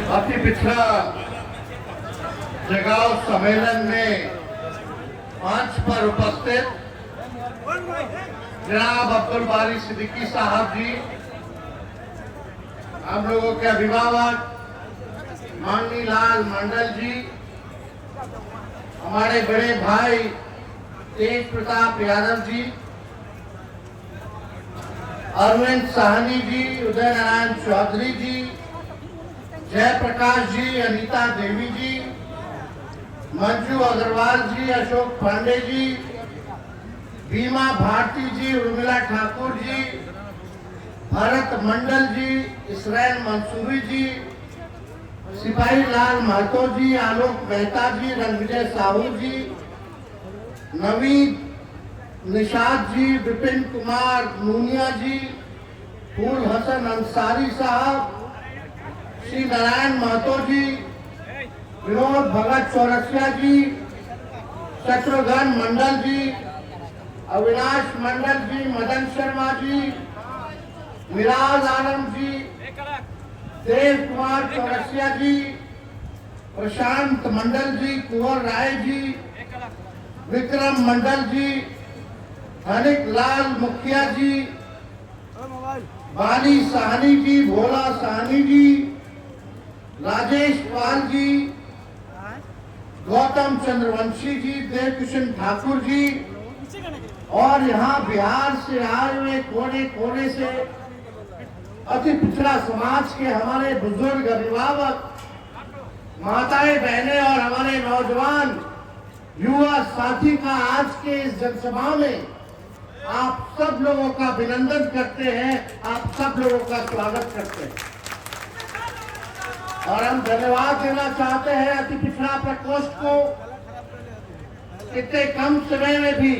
अति पिछड़ा जगाओ सम्मेलन में मंच पर उपस्थित जनाब अब्दुल बारी सिद्दीकी साहब जी, हम लोगों के अभिभावक माननी लाल मंडल जी, हमारे बड़े भाई तेज प्रताप यादव जी, अरविंद साहनी जी, उदय नारायण चौधरी जी, जयप्रकाश जी, अनीता देवी जी, मंजू अग्रवाल जी, अशोक पांडे जी, बीमा भारती जी, उर्मिला ठाकुर जी, भरत मंडल जी, इसराइल मंसूरी जी, सिपाही लाल महतो जी, आलोक मेहता जी, रणविजय साहू जी, नवीन निषाद जी, विपिन कुमार नूनिया जी, फूल हसन अंसारी साहब, श्री नारायण महतो जी, विनोद भगत चौरसिया जी, शत्रुघ्न मंडल जी, अविनाश मंडल जी, मदन शर्मा जी, मिराज आलम जी, देव कुमार चौरसिया जी, प्रशांत मंडल जी, कुंवर राय जी, विक्रम मंडल जी, धनिक लाल मुखिया जी, बाली साहनी जी, भोला साहनी जी, राजेश पाल जी, गौतम चंद्रवंशी जी, देवकिशन ठाकुर जी, और यहाँ बिहार से आए हुए कोने कोने से अति पिछड़ा समाज के हमारे बुजुर्ग अभिभावक, माताएं बहनें और हमारे नौजवान युवा साथी का आज के इस जनसभा में आप सब लोगों का अभिनंदन करते हैं, आप सब लोगों का स्वागत करते हैं और हम धन्यवाद देना चाहते हैं अति पिछड़ा प्रकोष्ठ को। इतने कम समय में भी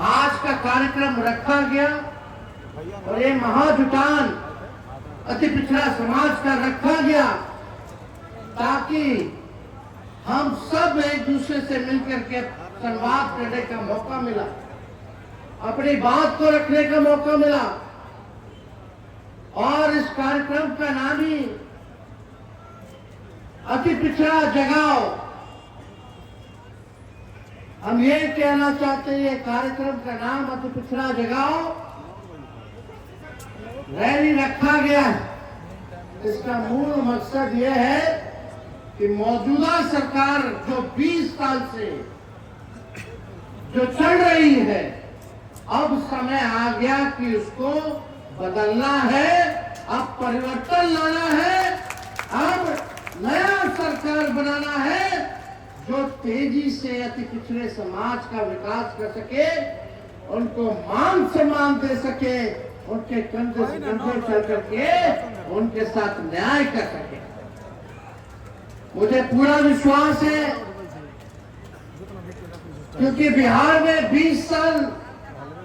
आज का कार्यक्रम रखा गया और ये महाजुटान अति पिछड़ा समाज का रखा गया ताकि हम सब एक दूसरे से मिलकर के संवाद करने का मौका मिला, अपनी बात को रखने का मौका मिला। और इस कार्यक्रम का नाम ही अति पिछड़ा जगाओ। हम ये कहना चाहते हैं, ये कार्यक्रम का नाम अति पिछड़ा जगाओ रैली रखा गया है। इसका मूल मकसद यह है कि मौजूदा सरकार जो 20 साल से जो चल रही है, अब समय आ गया कि उसको बदलना है, अब परिवर्तन लाना है, अब नया सरकार बनाना है जो तेजी से अति पिछड़े समाज का विकास कर सके, उनको मान सम्मान दे सके, उनके कंधे से कंधे चल करके उनके साथ न्याय कर सके। मुझे पूरा विश्वास है क्योंकि बिहार में 20 साल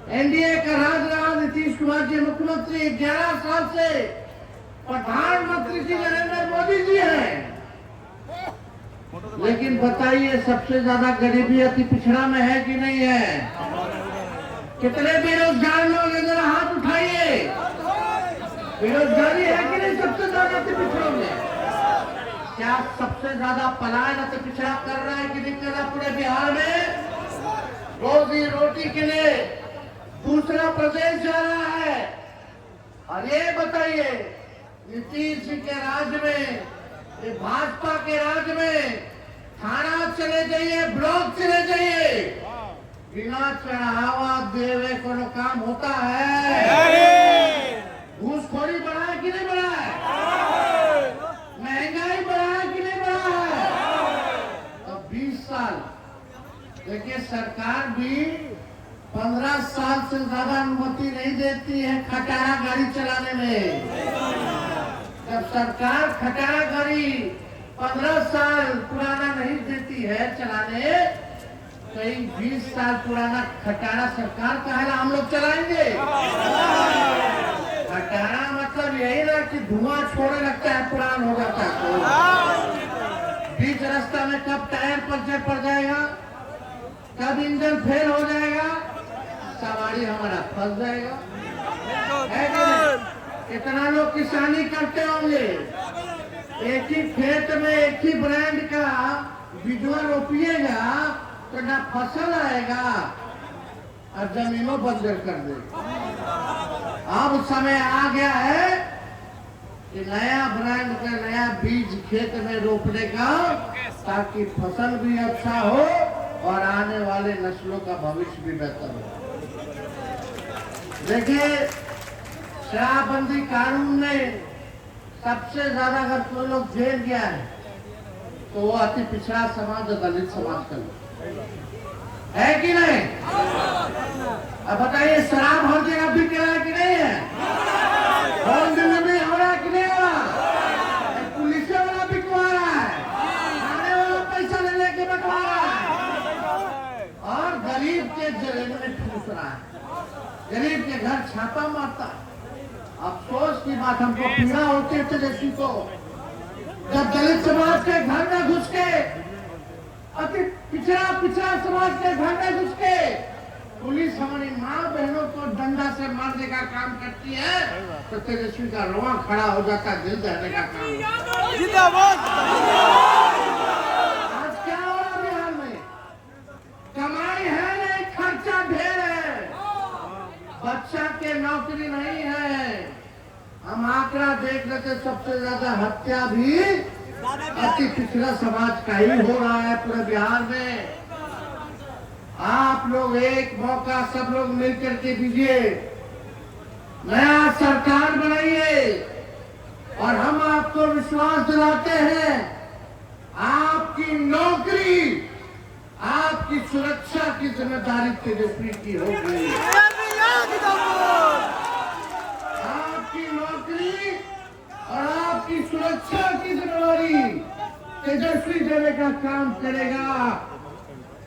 एनडीए का राज रहा, नीतीश कुमार जी मुख्यमंत्री, 11 साल से प्रधानमंत्री जी नरेंद्र मोदी जी हैं। लेकिन बताइए सबसे ज्यादा गरीबी अति पिछड़ा में है कि नहीं है? कितने बेरोजगार लोग हैं, जरा हाथ उठाइए। बेरोजगारी है कि नहीं सबसे ज्यादा अति पिछड़ों में? क्या सबसे ज्यादा पलायन अति पिछड़ा कर रहा है कि नहीं कर रहा पूरे बिहार में? रोजी रोटी के लिए दूसरा प्रदेश जा रहा है। और ये बताइए नीतीश जी के राज्य में, ये भाजपा के राज्य में थाना चले जाइए, ब्लॉक चले जाइए, बिना चढ़ावा देवे को काम होता है? घूसखोरी बढ़ा है कि नहीं बढ़ा है? महंगाई बढ़ा है कि नहीं बढ़ा है? तो 20 साल देखिए, सरकार भी 15 साल से ज्यादा अनुमति नहीं देती है खटारा गाड़ी चलाने में। जब सरकार खटारा गाड़ी 15 साल पुराना नहीं देती है चलाने, तो 20 साल पुराना खटारा सरकार का है ना हम लोग चलाएंगे? खटारा मतलब यही ना कि धुआं छोड़ने लगता है, पुराना हो जाता है। बीच रास्ता में कब टायर पंचर पड़ जाएगा, कब इंजन फेल हो जाएगा, सवारी हमारा फंस जाएगा। है कि नहीं? कितना लोग किसानी करते होंगे, एक ही खेत में एक ही ब्रांड का बीजवा रोपिएगा तो ना फसल आएगा और जमीनों बंजर कर देगा। अब समय आ गया है कि नया ब्रांड का नया बीज खेत में रोपने का, ताकि फसल भी अच्छा हो और आने वाले नस्लों का भविष्य भी बेहतर हो। देखिए, शराबबंदी कानून में सबसे ज्यादा अगर कोई लोग जेल गया है तो वो अति पिछड़ा समाज और दलित समाज का लोग है कि नहीं? अब बताइए, शराब हर जगह बिक रहा है कि नहीं है? होम डिलीवरी हो रहा है कि नहीं हो रहा? पुलिस वाला बिकवा रहा है, खाने वाला पैसा ले लेके बटवा रहा है और गरीब के जेल में ठूस रहा है, गरीब के घर छापा मारता है। अफसोस की बात, हमको पीड़ा होती है तेजस्वी को, जब दलित समाज के घर में घुस के, अति पिछड़ा समाज के घर में घुस के पुलिस हमारी माँ बहनों को डंडा से मारने का काम करती है तो तेजस्वी का रोआ खड़ा हो जाता है, दिल दहने का काम। जिंदाबाद। आज क्या हो रहा बिहार में? कमाई है नहीं, खर्चा ढेर है, बच्चा के नौकरी नहीं है। हम आंकड़ा देख लेते, सबसे ज्यादा हत्या भी अति पिछड़ा समाज का ही हो रहा है पूरे बिहार में। आप लोग एक मौका सब लोग मिलकर के दीजिए, नया सरकार बनाइए और हम आपको विश्वास दिलाते हैं, आपकी नौकरी, आपकी सुरक्षा की जिम्मेदारी तेजस्वी की होगी। आपकी नौकरी और आपकी सुरक्षा की जिम्मेदारी तेजस्वी देने का काम करेगा।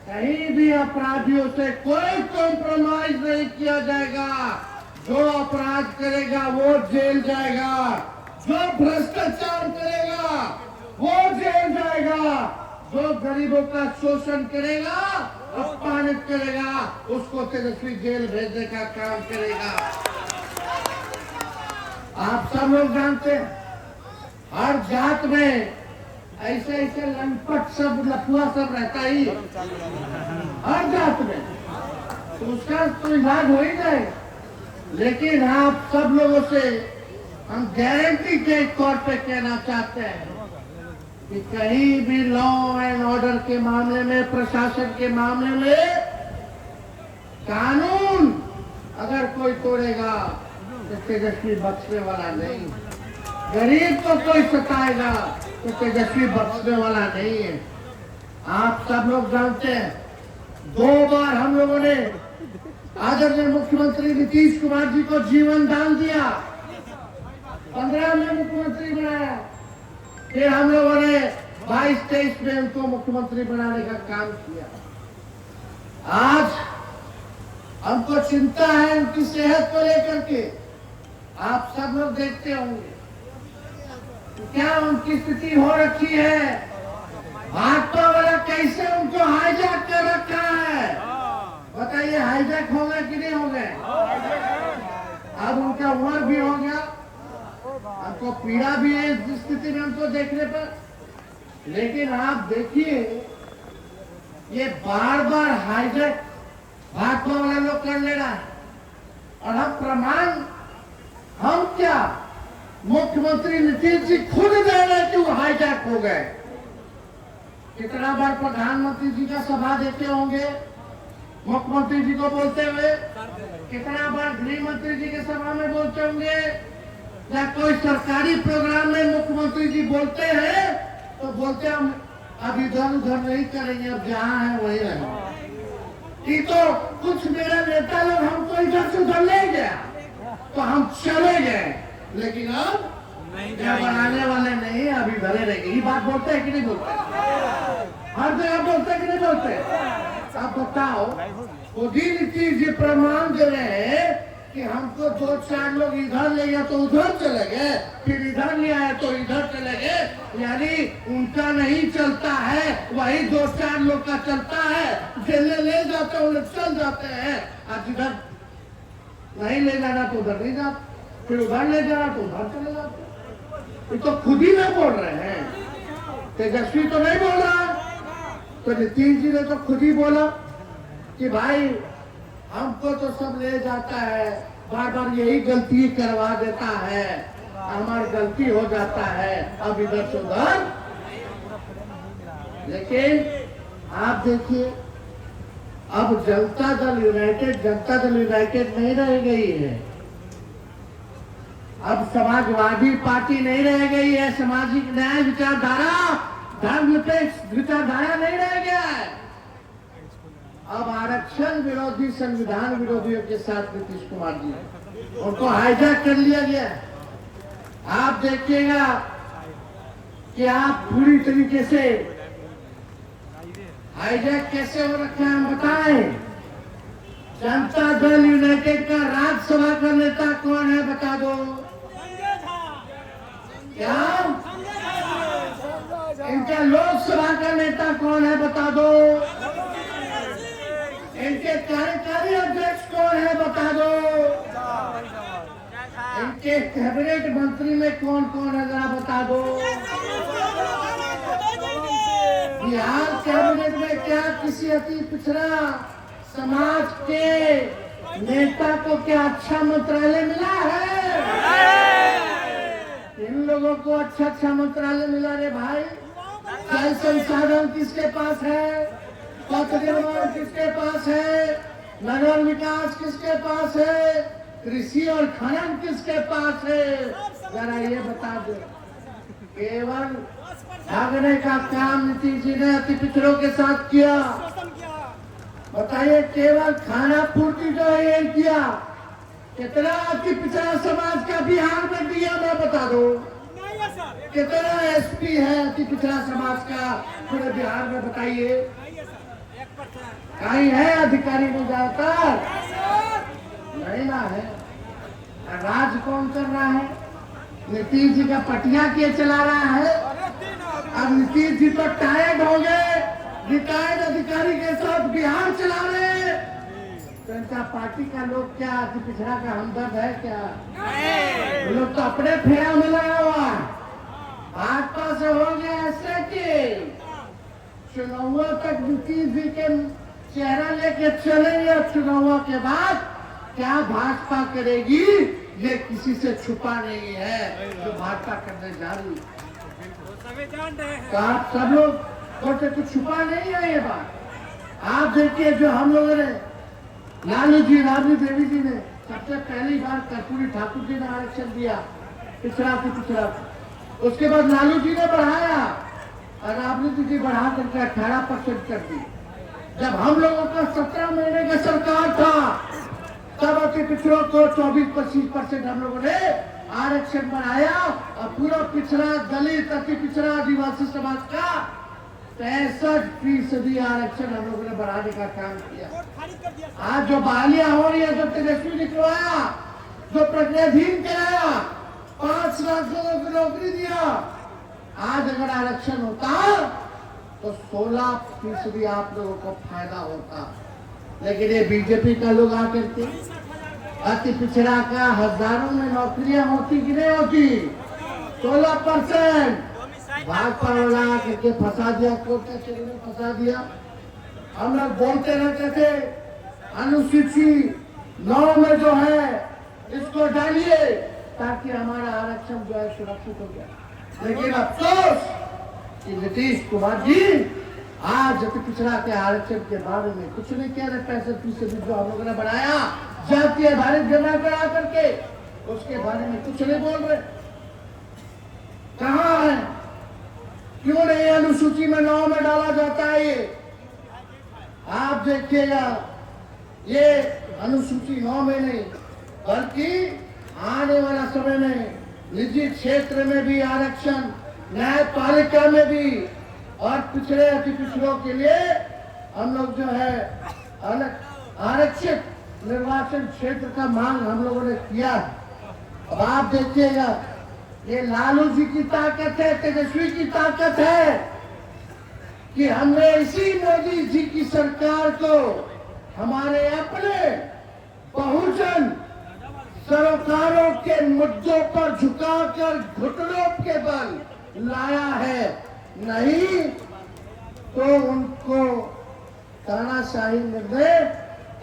कहीं भी अपराधियों से कोई कॉम्प्रोमाइज नहीं किया जाएगा। जो अपराध करेगा वो जेल जाएगा, जो भ्रष्टाचार करेगा वो जेल जाएगा, जो गरीबों का शोषण करेगा, अपमानित करेगा, उसको तेजस्वी जेल भेजने का काम करेगा। आप सब लोग जानते हैं, हर जात में ऐसे ऐसे लंपट सब लफुआ सब रहता ही हर जात में, तो उसका तो इलाज हो ही जाए। लेकिन आप सब लोगों से हम गारंटी के तौर पे कहना चाहते हैं कि कहीं भी लॉ एंड ऑर्डर के मामले में, प्रशासन के मामले में कानून अगर कोई तोड़ेगा तो तेजस्वी बख्शने वाला नहीं। गरीब को कोई सताएगा तो तेजस्वी बख्शने वाला नहीं है। आप सब लोग जानते हैं, 2 बार हम लोगों ने आदरणीय मुख्यमंत्री नीतीश कुमार जी को जीवन दान दिया, 15 में मुख्यमंत्री बनाया, फिर हम लोगों ने 22-23 में उनको मुख्यमंत्री बनाने का काम किया। आज हमको चिंता है उनकी सेहत को लेकर के। आप सब लोग देखते होंगे क्या उनकी स्थिति हो रखी है, भाजपा वाला कैसे उनको हाईजैक कर रखा है। बताइए, हाईजैक हो गए कि नहीं हो गए? अब उनका उम्र भी हो गया, आपको पीड़ा भी है इस स्थिति में उनको देखने पर। लेकिन आप देखिए, ये बार बार हाईजैक भाजपा वाला लोग कर ले रहा है और हम प्रमाण, हम क्या, मुख्यमंत्री नीतीश जी खुद दे रहे कि वो हाईजैक हो गए। कितना बार प्रधानमंत्री जी का सभा देते होंगे मुख्यमंत्री जी को बोलते हुए, कितना बार गृह मंत्री जी के सभा में बोलते होंगे, या कोई सरकारी प्रोग्राम में मुख्यमंत्री जी बोलते हैं तो बोलते हम अब इधर उधर नहीं करेंगे, अब जहाँ है वही रहेंगे। कि तो कुछ मेरा नेता लोग हमको इधर से उधर ले गया तो हम चले गए, लेकिन अब बनाने वाले नहीं, अभी भरे रहेंगे। ये बात बोलते हैं कि नहीं बोलते? हर जगह बोलते हैं कि नहीं बोलते? अब बताओ, मोदी नीतीश जी प्रमाण दे रहे हैं कि हमको 2-4 लोग इधर ले गया तो उधर चले गए, फिर इधर ले आए तो इधर चले गए। यानी उनका नहीं चलता है, वही 2-4 लोग का चलता है। जेल ले जाते हैं, लोग चल जाते हैं। आज इधर नहीं ले जाना तो उधर नहीं जाते, फिर उधर ले जाना तो उधर चले जाते। ये तो खुद ही ना बोल रहे हैं, तेजस्वी तो नहीं बोल रहा। तो नीतीश जी ने तो खुद ही बोला कि भाई हमको तो सब ले जाता है, बार बार यही गलती करवा देता है, हमारी गलती हो जाता है, अब इधर से उधर। लेकिन आप देखिए, अब जनता दल यूनाइटेड नहीं रह गई है। अब समाजवादी पार्टी नहीं रह गई है, सामाजिक न्याय विचारधारा, धर्मनिरपेक्ष विचारधारा नहीं रह गया है। अब आरक्षण विरोधी, संविधान विरोधियों के साथ नीतीश कुमार जी, उनको हाईजैक कर लिया गया। आप देखिएगा कि आप पूरी तरीके से हाईजैक कैसे हो रखा है, हम बताएं। जनता दल यूनाइटेड का राज्यसभा का नेता कौन है, बता दो। क्या इनका लोकसभा का नेता कौन है, बता दो। इनके कार्यकारी अध्यक्ष कौन है, बता दो। इनके कैबिनेट मंत्री में कौन कौन है, जरा बता दो। बिहार कैबिनेट में क्या किसी अति पिछड़ा समाज के नेता को क्या अच्छा मंत्रालय मिला है? इन लोगों को अच्छा मंत्रालय मिला रे भाई। जल संसाधन किसके पास है, पथ निर्माण किसके पास है, नगर विकास किसके पास है, कृषि और खनन किसके पास है, जरा ये बता दो। केवल भागने का काम नीतीश जी ने अति पिछड़ों के साथ किया। बताइए, केवल खाना पूर्ति जो है ये किया। कितना अति पिछड़ा समाज का बिहार में दिया, मैं बता दो। कितना एसपी है अति पिछड़ा समाज का पूरे बिहार में, बताइए। कहीं है अधिकारी में जाता नहीं ना है। राज कौन कर रहा है? नीतीश जी का पटिया के चला रहा है। अब नीतीश जी तो टायर्ड हो गए, रिटायर्ड अधिकारी के साथ बिहार चला रहे। जनता पार्टी का लोग क्या अति पिछड़ा का हमदर्द है क्या? वो लोग तो अपने फेरा में लगा हुआ। भाजपा से हो गया ऐसे कि चुनावों तक नीतीश जी के चेहरा लेके चलेंगे, चुनावों के बाद क्या भाजपा करेगी ये किसी से छुपा नहीं है, जो भाजपा करने जा रही है। तो आप सब लोग को कुछ छुपा नहीं है ये बात। आप देखिए, जो हम लोगों ने लालू जी, राबड़ी देवी जी ने सबसे पहली बार कर्पूरी ठाकुर जी ने आरक्षण दिया पिछड़ा से पिछड़ा। उसके बाद लालू जी ने बढ़ाया और राबड़ी जी बढ़ा करके 18% कर दी। जब हम लोगों का 17 महीने का सरकार था, तब अति पिछड़ों को 24-25% हम लोगों ने आरक्षण बनाया और पूरा पिछड़ा, दलित, अति पिछड़ा, आदिवासी समाज का 65% आरक्षण हम लोगों ने बढ़ाने का काम किया। आज जो बहालियां हो रही है, जो तेजस्वी निकलवाया, जो प्रज्ञाधीन कराया, 5 लाख लोगों को नौकरी दिया, आज अगर आरक्षण होता तो 16% आप लोगों को फायदा होता। लेकिन ये बीजेपी का लोग आकर के अति पिछड़ा का हजारों में नौकरियां होती कि नहीं होती? 16% भाजपा वाला करके फंसा दिया, कोर्ट कचहरी में फंसा दिया। हम लोग बोलते रहते थे अनुसूची 9 में जो है इसको डालिए ताकि हमारा आरक्षण जो है सुरक्षित हो गया। लेकिन अफसोस कि नीतीश कुमार जी आज अति पिछड़ा के आरक्षण के बारे में कुछ नहीं कह रहे। 65% जो हम लोगों ने बढ़ाया जातीय आधारित जमा करा करके, उसके बारे में कुछ नहीं बोल रहे। कहाँ है? क्यों नहीं अनुसूची में 9 में डाला जाता है? ये आप देखिएगा, ये अनुसूची 9 में नहीं बल्कि आने वाला समय में निजी क्षेत्र में भी आरक्षण, न्यायपालिका में भी, और पिछड़े अति पिछड़ों के लिए हम लोग जो है अलग आरक्षित निर्वाचन क्षेत्र का मांग हम लोगों ने किया। अब आप देखिएगा, ये लालू जी की ताकत है, तेजस्वी की ताकत है कि हमने इसी मोदी जी की सरकार को हमारे अपने बहुजन सरोकारों के मुद्दों पर झुकाकर घुटनों के बल लाया है, नहीं तो उनको तानाशाही निर्णय,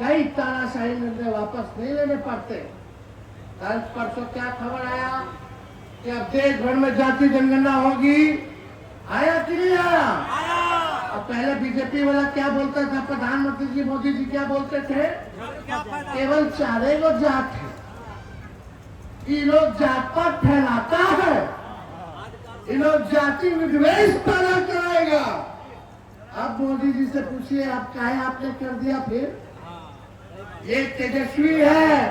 कई तानाशाही निर्णय वापस नहीं लेने पड़ते। कल परसों क्या खबर आया कि अब देश भर में जाति जनगणना होगी, आया कि नहीं आया? अब पहले बीजेपी वाला क्या बोलता था, प्रधानमंत्री जी मोदी जी क्या बोलते थे, केवल 4 लोग जात है, ये लोग जात पात फैलाता है, ये लोग जाति विद्वेष पैदा कराएगा। अब मोदी जी से पूछिए आप काहे आपने कर दिया फिर? ये तेजस्वी है,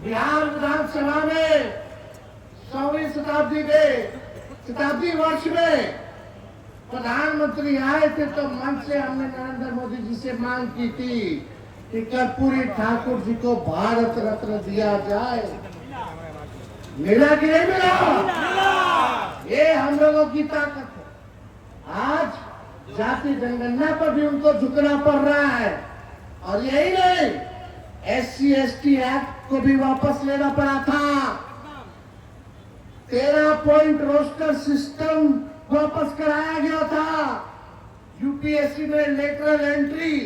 बिहार विधानसभा में 100वीं शताब्दी वर्ष में प्रधानमंत्री आए थे तो मंच से हमने नरेंद्र मोदी जी से मांग की थी कि कर्पूरी ठाकुर जी को भारत रत्न दिया जाए। मिला कि नहीं मिला? ये हम लोगों की ताकत है। आज जाति जनगणना पर भी उनको झुकना पड़ रहा है। और यही नहीं, SC/ST एक्ट को भी वापस लेना पड़ा था। 13 पॉइंट रोस्टर सिस्टम वापस कराया गया था। यूपीएससी में लेटरल एंट्री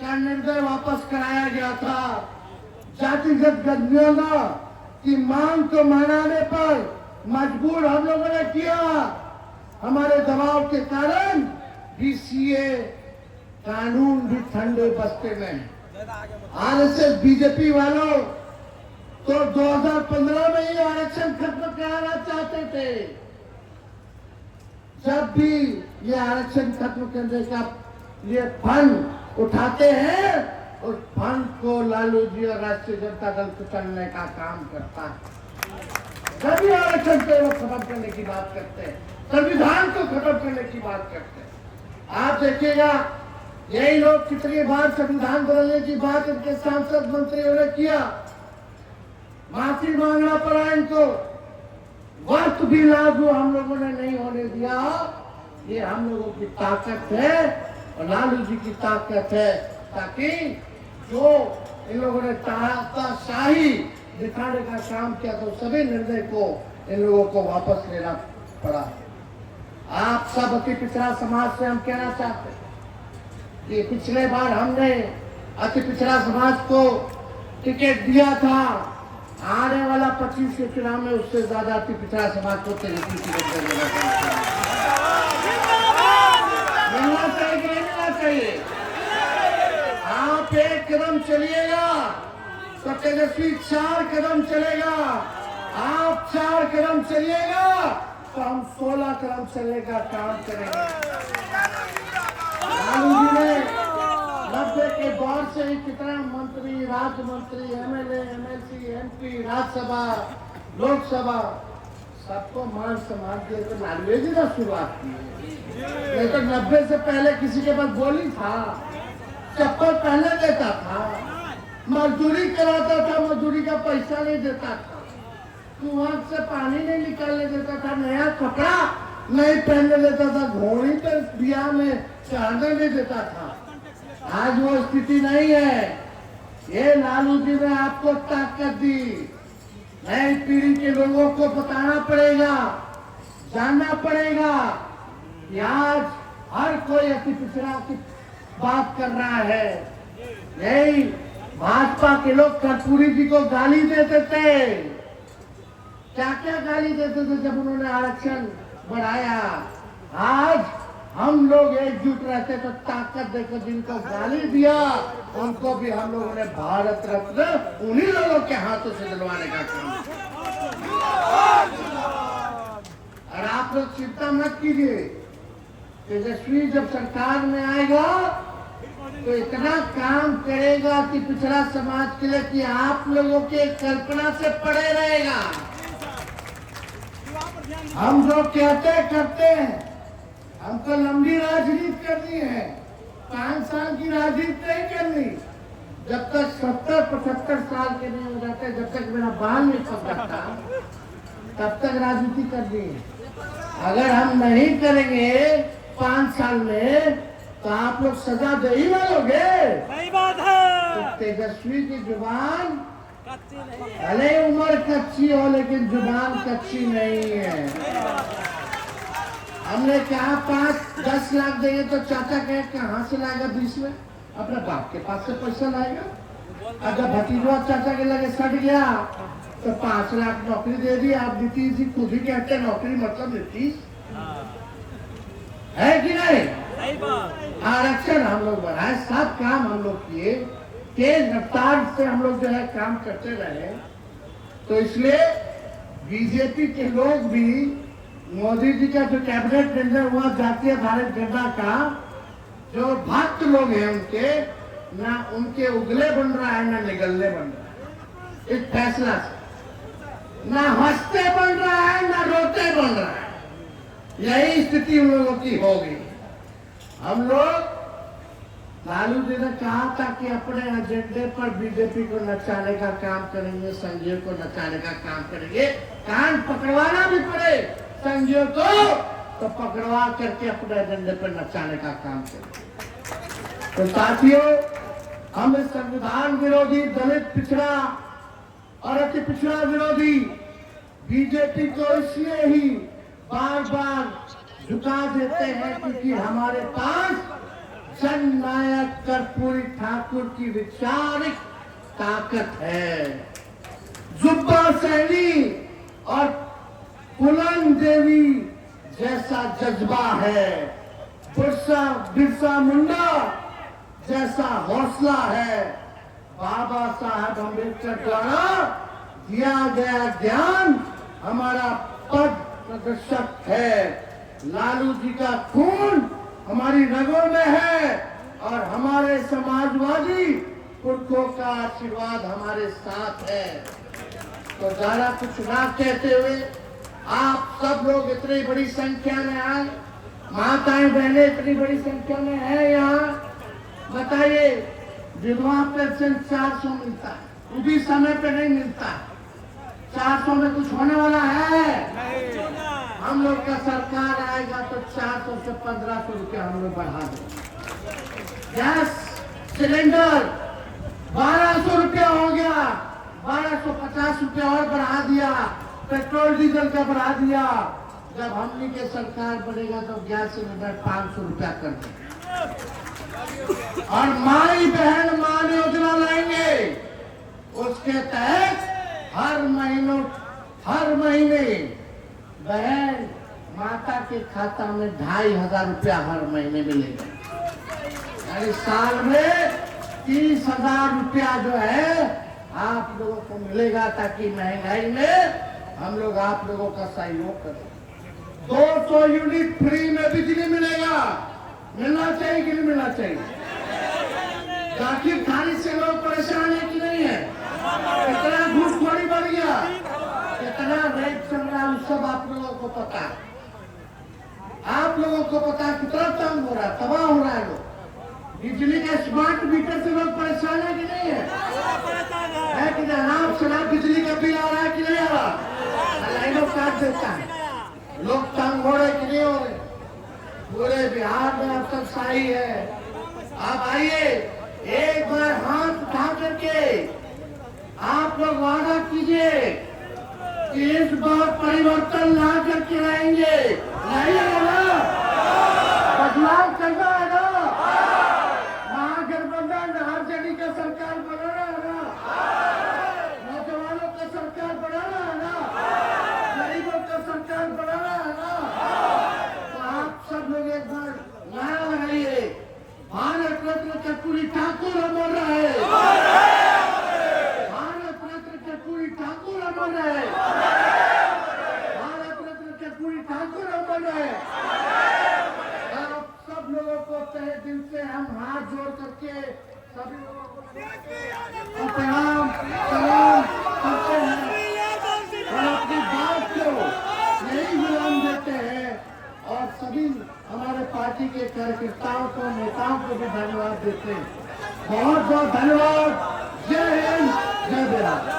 का निर्णय वापस कराया गया था। जातिगत जनगणना की मांग को मनाने पर मजबूर हम लोगों ने किया। हमारे दबाव के कारण BCA कानून भी ठंडे बस्ते में है। RSS बीजेपी वालों तो 2015 में ही आरक्षण खत्म कराना चाहते थे। जब भी ये आरक्षण खत्म करने का ये फंड उठाते हैं, उस फंड को लालू जी और राष्ट्रीय जनता दल कुचलने का काम करता है। जब भी आरक्षण को खत्म करने की बात करते हैं, संविधान को खत्म करने की बात करते हैं। आप देखिएगा यही लोग कितनी बार संविधान बदलने की बात इनके सांसद मंत्रियों ने किया, माफी मांगना पड़ा इनको, वक्त भी लागू हम लोगों ने नहीं होने दिया। ये हम लोगों की ताकत है और लालू जी की ताकत है, ताकि जो इन लोगों ने तानाशाही दिखाने का काम किया तो सभी निर्णय को इन लोगों को वापस लेना पड़ा। आप सब अति पिछड़ा समाज से हम कहना चाहते हैं कि पिछले बार हमने अति पिछड़ा समाज को टिकट दिया था, आने वाला 25 के चुनाव में उससे ज्यादा अति पिछड़ा समाज को टिकट मिलना चाहिए कि नहीं मिलना चाहिए? आप एक कदम चलिएगा तो तेजस्वी 4 कदम चलेगा, आप 4 कदम चलिएगा तो हम 16 कदम चलने का काम करेंगे। लालू जी ने 90 के दौर से ही कितना मंत्री, राज्य मंत्री, MLA, MLC, MP, Rajya Sabha, Lok Sabha सबको मान सम्मान दिए तो लालू जी ने शुरुआत की। नहीं तो 90 से पहले किसी के पास बोली था, चप्पल पहने देता था, मजदूरी कराता था, मजदूरी का पैसा नहीं देता था, कुआं से पानी नहीं निकालने देता था, नया कपड़ा नहीं पहनने देता था, घोड़ी पर बियाह में चढ़ने नहीं देता था। आज वो स्थिति नहीं है। ये लालू जी ने आपको ताकत दी। नई पीढ़ी के लोगों को बताना पड़ेगा, जानना पड़ेगा कि आज हर कोई अति पिछड़ा की बात कर रहा है। यही भाजपा के लोग कर्पूरी जी को गाली देते थे, क्या क्या गाली देते थे जब उन्होंने आरक्षण बढ़ाया। आज हम लोग एकजुट रहते तो ताकत देकर जिनको गाली दिया उनको भी हम लोगों ने भारत रत्न उन्हीं लोगों के हाथों से दिलवाने का काम। और आप लोग चिंता मत कीजिए, तेजस्वी जब सरकार में आएगा तो इतना काम करेगा कि पिछड़ा समाज के लिए कि आप लोगों के कल्पना से पड़े रहेगा। हम जो कहते करते हैं, हमको लंबी राजनीति करनी है, 5 साल की राजनीति नहीं करनी। जब तक 70-75 साल के नहीं हो जाते, जब तक मेरा बाल नहीं पक जाता, तब तक राजनीति करनी है। अगर हम नहीं करेंगे 5 साल में तो आप लोग सजा दे ही मानोगे। सही बात है। तो तेजस्वी की जुबान भले उम्र कच्ची हो लेकिन जुबान कच्ची नहीं है। हमने कहा 5-10 लाख देंगे तो चाचा कहे कहां से लाएगा 20 में, अपने बाप के पास से पैसा लाएगा। अगर भतीजवा चाचा के लगे सट गया तो 5 लाख नौकरी दे दी। आप नीतीश जी खुद ही कहते हैं नौकरी मतलब नीतीश है कि नहीं? आरक्षण हम लोग बढ़ाए, सब काम हम लोग किए, तेज रफ्तार से हम लोग जो है काम करते रहे। तो इसलिए बीजेपी के लोग भी मोदी जी का जो कैबिनेट निर्णय हुआ जातीय आधारित जनता का, जो भक्त लोग हैं उनके, ना उनके उगले बन रहा है ना निगलने बन रहा है इस फैसला से, ना हंसते बन रहा है ना रोते बन रहा है। यही स्थिति उन लोगों की होगी। हम लोग लालू जी ने कहा था कि अपने एजेंडे पर बीजेपी को नचाने का काम करेंगे, संघीय को नचाने का काम करेंगे। कान पकड़वाना भी पड़े संघीय को तो पकड़वा करके अपने एजेंडे पर नचाने का काम करेंगे। तो साथियों, हम संविधान विरोधी, दलित पिछड़ा और अति पिछड़ा विरोधी बीजेपी को इसलिए ही बार बार झुका देते हैं क्योंकि हमारे पास जननायक कर्पूरी ठाकुर की वैचारिक ताकत है। जुब्बा सैनी और पुलन देवी जैसा जज्बा है, बिरसा मुंडा जैसा हौसला है। बाबा साहब अम्बेडकर द्वारा दिया गया ज्ञान हमारा पद प्रदर्शक है। लालू जी का खून हमारी रगों में है और हमारे समाजवादी पुरखों का आशीर्वाद हमारे साथ है। तो ज्यादा कुछ ना कहते हुए आप सब लोग इतनी बड़ी संख्या में आए, माताएं बहनें इतनी बड़ी संख्या में है यहाँ। बताइए, विधवा पेंशन 400 मिलता है, वो भी समय पे नहीं मिलता। 400 में कुछ होने वाला है? हम लोग का सरकार आएगा तो 400 से 1500 रुपया हम लोग बढ़ा देंगे। गैस सिलेंडर 1200 रुपया हो गया, 1250 रुपया और बढ़ा दिया। पेट्रोल डीजल का बढ़ा दिया। जब हमनी के सरकार बनेगा तो गैस सिलेंडर 500 रुपया कर देंगे और माई बहन मान योजना लाएंगे। उसके तहत हर महीने बहन माता के खाता में 2500 रुपया हर महीने मिलेगा। यानी साल में 30,000 रुपया जो है आप लोगों को मिलेगा, ताकि महंगाई में हम लोग आप लोगों का सहयोग करें। 200 यूनिट फ्री में बिजली मिलेगा। मिलना चाहिए कि नहीं मिलना चाहिए? आखिर खाने से लोग परेशान है कि नहीं है? कितना घूसखोरी बढ़ गया, कितना रेट चल रहा है, सब आप लोगों को पता है। आप लोगों को पता है कितना तंग हो रहा है, तबाह हो रहा है लोग। बिजली के स्मार्ट मीटर से लोग परेशान है कि नहीं है? कि नहीं? सुना बिजली का बिल आ रहा है कि नहीं आ रहा? लाइनों काट देता है, लोग तंग हो रहे कि नहीं हो रहे? पूरे बिहार में अब तक सही है। आप आइए, एक बार हाथ उठा करके आप लोग वादा कीजिए कि इस बार परिवर्तन ला करके रहेंगे। नहीं है ना? बदलाव करना है ना? महागठबंधन आरजेडी का सरकार बनाना है ना? नौजवानों का सरकार बनाना है ना? गरीबों का सरकार बनाना है ना? तो आप सब लोग एक बार नारा लगाइए, भारत रत्न कर्पूरी ठाकुर अमर रहे। भारत रत्न कर्पूरी ठाकुर अमर रहे। भारत रत्न कर्पूरी ठाकुर अमर रहे। आप सब लोगों को तहे दिल से हम हाथ जोड़ करके सभी लोगों को प्रणाम सलाम करते हैं और अपनी बात को यही विराम देते हैं और सभी हमारे पार्टी के कार्यकर्ताओं को, नेताओं को भी धन्यवाद देते हैं। बहुत बहुत धन्यवाद। जय हिंद, जय बिहार।